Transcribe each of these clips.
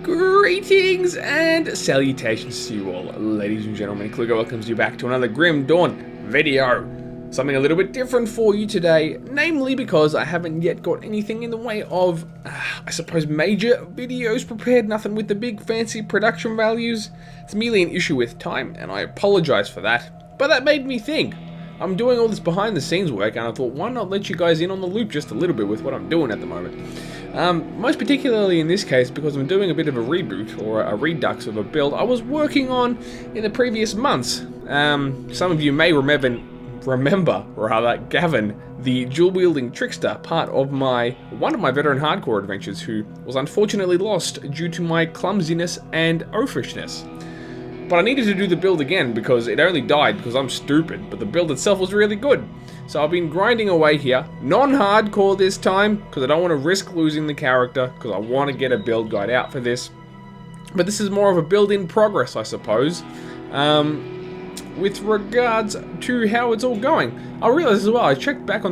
Greetings and salutations to you all, ladies and gentlemen. Kluger welcomes you back to another Grim Dawn video. Something a little bit different for you today, namely because I haven't yet got anything in the way of, I suppose, major videos prepared, nothing with the big fancy production values. It's merely an issue with time, and I apologize for that. But that made me think. I'm doing all this behind the scenes work, and I thought, why not let you guys in on the loop just a little bit with what I'm doing at the moment. Most particularly in this case because I'm doing a bit of a reboot or a redux of a build I was working on in the previous months. Some of you may remember Gavin, the dual-wielding Trickster, part of one of my veteran hardcore adventures, who was unfortunately lost due to my clumsiness and oafishness. But I needed to do the build again because it only died because I'm stupid, but the build itself was really good. So I've been grinding away here, non-hardcore this time, because I don't want to risk losing the character, because I want to get a build guide out for this. But this is more of a build in progress, I suppose, with regards to how it's all going. I realized as well, I checked back on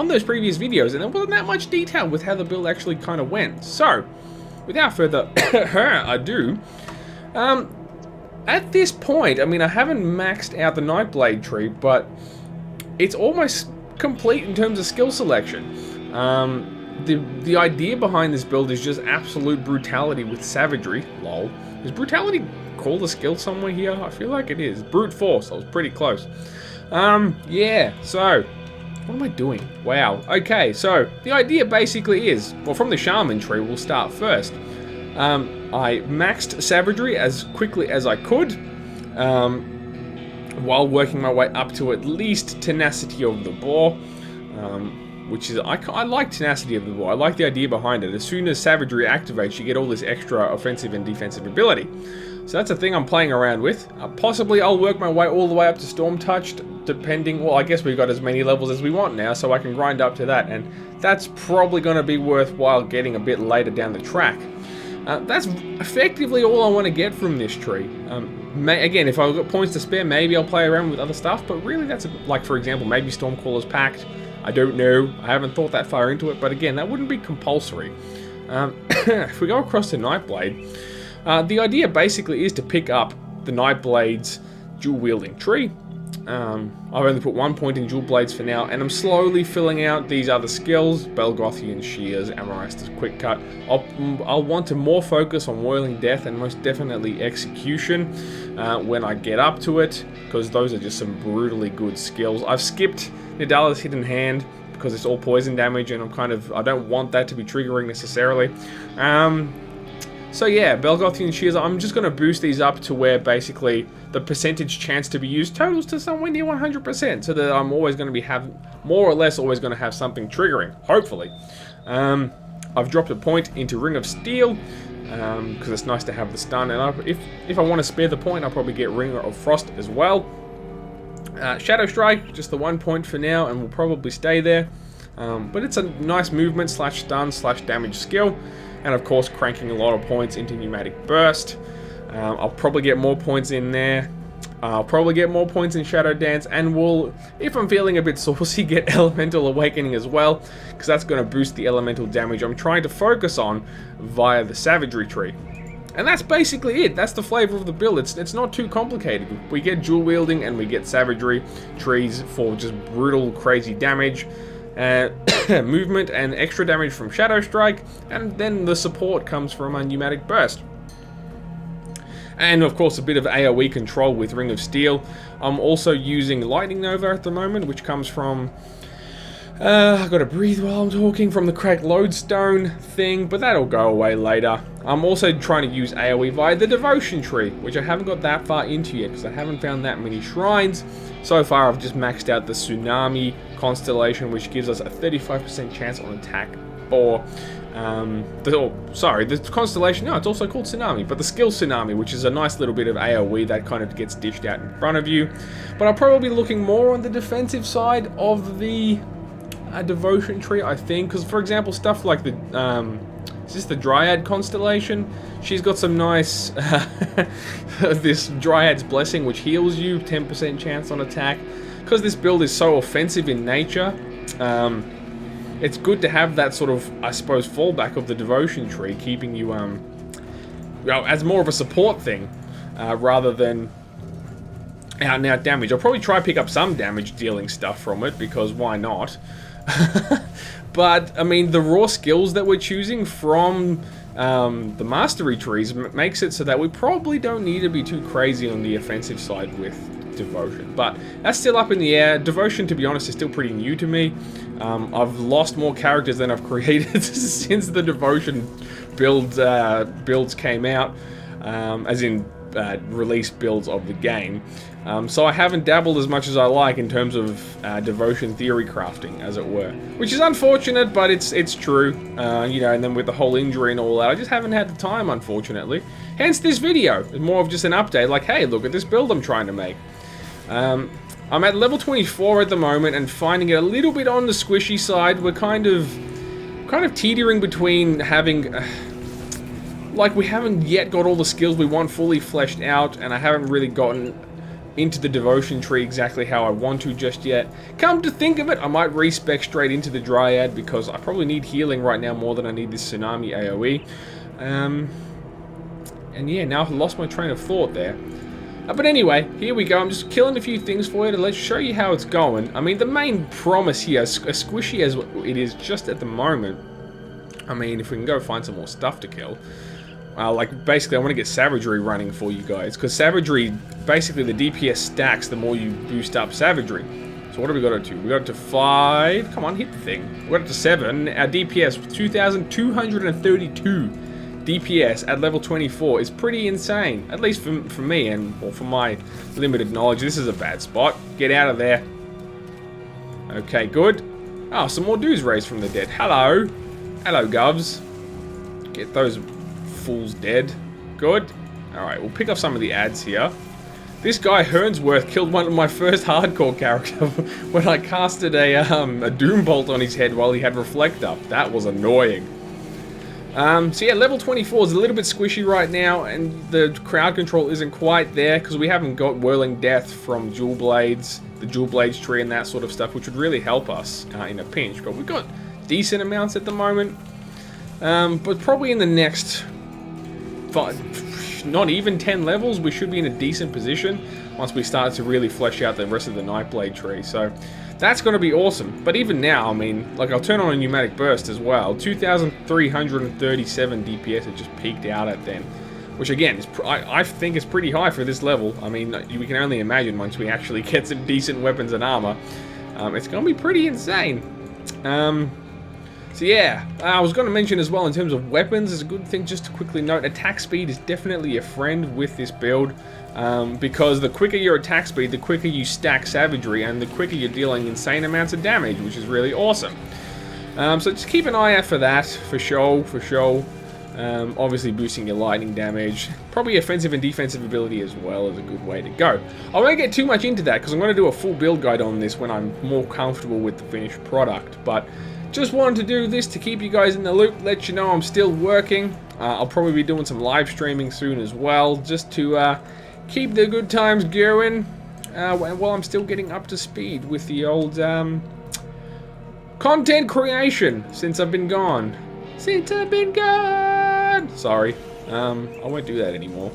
those previous videos, and there wasn't that much detail with how the build actually kind of went. So, without further ado, at this point, I mean, I haven't maxed out the Nightblade tree, but it's almost complete in terms of skill selection. The idea behind this build is just absolute brutality with savagery. Lol. Is brutality called a skill somewhere here? I feel like it is. Brute force. I was pretty close. Yeah, so what am I doing? Wow. Okay, so the idea basically is, well, from the shaman tree, we'll start first. I maxed savagery as quickly as I could, while working my way up to at least tenacity of the boar, which is, I like tenacity of the boar. I like the idea behind it. As soon as savagery activates, you get all this extra offensive and defensive ability. So that's a thing I'm playing around with. Possibly I'll work my way all the way up to Storm Touched, depending, well, I guess we've got as many levels as we want now, so I can grind up to that, and that's probably going to be worthwhile getting a bit later down the track. That's effectively all I want to get from this tree. Again, if I've got points to spare, maybe I'll play around with other stuff, but really that's, like, for example, maybe Stormcaller's Pact. I don't know. I haven't thought that far into it, but again, that wouldn't be compulsory. If we go across to Nightblade, the idea basically is to pick up the Nightblade's dual-wielding tree. I've only put 1 point in dual blades for now, and I'm slowly filling out these other skills: Belgothian Shears, Amarastas Quick Cut. I'll want to more focus on Whirling Death and most definitely Execution when I get up to it, because those are just some brutally good skills. I've skipped Nidala's Hidden Hand because it's all poison damage, and I don't want that to be triggering necessarily. So yeah, Belgothian Shears, I'm just going to boost these up to where basically the percentage chance to be used totals to somewhere near 100%, so that I'm always going to be more or less always going to have something triggering, hopefully. I've dropped a point into Ring of Steel, because it's nice to have the stun, and if I want to spare the point, I'll probably get Ring of Frost as well. Shadow Strike, just the 1 point for now, and will probably stay there. But it's a nice movement slash stun slash damage skill. And of course, cranking a lot of points into Pneumatic Burst. I'll probably get more points in there. I'll probably get more points in Shadow Dance, and will, if I'm feeling a bit saucy, get Elemental Awakening as well, because that's going to boost the elemental damage I'm trying to focus on via the Savagery tree. And that's basically it. That's the flavor of the build. It's not too complicated. We get dual wielding and we get Savagery trees for just brutal, crazy damage. Movement and extra damage from Shadow Strike, and then the support comes from a Pneumatic Burst. And of course a bit of AoE control with Ring of Steel. I'm also using Lightning Nova at the moment, which comes from, I've got to breathe while I'm talking, from the cracked lodestone thing, but that'll go away later. I'm also trying to use AoE via the Devotion tree, which I haven't got that far into yet because I haven't found that many shrines. So far I've just maxed out the Tsunami constellation, which gives us a 35% chance on attack for the constellation. No, it's also called Tsunami, but the skill Tsunami, which is a nice little bit of AoE that kind of gets dished out in front of you. But I'll probably be looking more on the defensive side of the Devotion tree, I think, because for example stuff like the is this the Dryad constellation? She's got some nice this Dryad's Blessing, which heals you 10% chance on attack. Because this build is so offensive in nature, it's good to have that sort of, I suppose, fallback of the Devotion tree, keeping you well, as more of a support thing, rather than out-and-out damage. I'll probably try to pick up some damage-dealing stuff from it, because why not? But, I mean, the raw skills that we're choosing from the mastery trees makes it so that we probably don't need to be too crazy on the offensive side with devotion. But that's still up in the air. Devotion, to be honest, is still pretty new to me. I've lost more characters than I've created since the devotion builds came out, as in release builds of the game. So I haven't dabbled as much as I like in terms of devotion theory crafting, as it were, which is unfortunate, but it's true. You know, and then with the whole injury and all that, I just haven't had the time, unfortunately. Hence this video. It's more of just an update, like, hey, look at this build I'm trying to make. I'm at level 24 at the moment and finding it a little bit on the squishy side. We're kind of teetering between having like, we haven't yet got all the skills we want fully fleshed out, and I haven't really gotten into the devotion tree exactly how I want to just yet. Come to think of it, I might respec straight into the Dryad, because I probably need healing right now more than I need this Tsunami AoE. And yeah, now I've lost my train of thought there. But anyway, here we go. I'm just killing a few things for you to let's show you how it's going. I mean, the main promise here, as squishy as it is just at the moment, I mean, if we can go find some more stuff to kill. Like, basically, I want to get Savagery running for you guys, because Savagery, basically, the DPS stacks the more you boost up Savagery. So what have we got it to? We got it to 5. Come on, hit the thing. We got it to 7. Our DPS, 2,232 DPS at level 24 is pretty insane. At least for me, and well, for my limited knowledge. This is a bad spot. Get out of there. Okay, good. Oh, some more dudes raised from the dead. Hello. Hello, Govs. Get those fools dead. Good. Alright, we'll pick up some of the ads here. This guy, Hernsworth, killed one of my first hardcore characters when I casted a Doom Bolt on his head while he had Reflect up. That was annoying. So yeah, level 24 is a little bit squishy right now, and the crowd control isn't quite there, because we haven't got Whirling Death from Jewel Blades, the Jewel Blades tree and that sort of stuff, which would really help us in a pinch. But we've got decent amounts at the moment. But probably in the next not even 10 levels, we should be in a decent position once we start to really flesh out the rest of the Nightblade tree. So that's going to be awesome. But even now, I mean, like, I'll turn on a Pneumatic Burst as well. 2,337 DPS it just peaked out at then, which again is I think is pretty high for this level. I mean, we can only imagine once we actually get some decent weapons and armor. It's going to be pretty insane. So yeah, I was going to mention as well, in terms of weapons, it's a good thing just to quickly note, attack speed is definitely a friend with this build, because the quicker your attack speed, the quicker you stack Savagery, and the quicker you're dealing insane amounts of damage, which is really awesome. So just keep an eye out for that, for sure. Obviously boosting your lightning damage, probably offensive and defensive ability as well is a good way to go. I won't get too much into that, because I'm going to do a full build guide on this when I'm more comfortable with the finished product, but just wanted to do this to keep you guys in the loop, let you know I'm still working. I'll probably be doing some live streaming soon as well, just to keep the good times going while I'm still getting up to speed with the old content creation since I've been gone. Sorry, I won't do that anymore.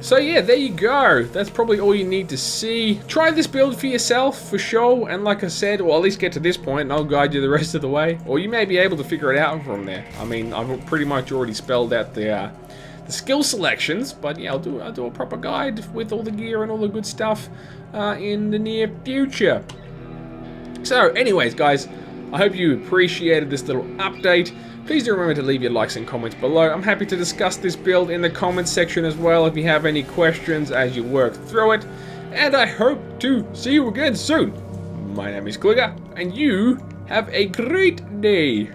So yeah, there you go. That's probably all you need to see. Try this build for yourself, for sure. And like I said, or at least get to this point, and I'll guide you the rest of the way. Or you may be able to figure it out from there. I mean, I've pretty much already spelled out the skill selections. But yeah, I'll do a proper guide with all the gear and all the good stuff in the near future. So anyways, guys, I hope you appreciated this little update. Please do remember to leave your likes and comments below. I'm happy to discuss this build in the comments section as well if you have any questions as you work through it. And I hope to see you again soon. My name is Klinger, and you have a great day.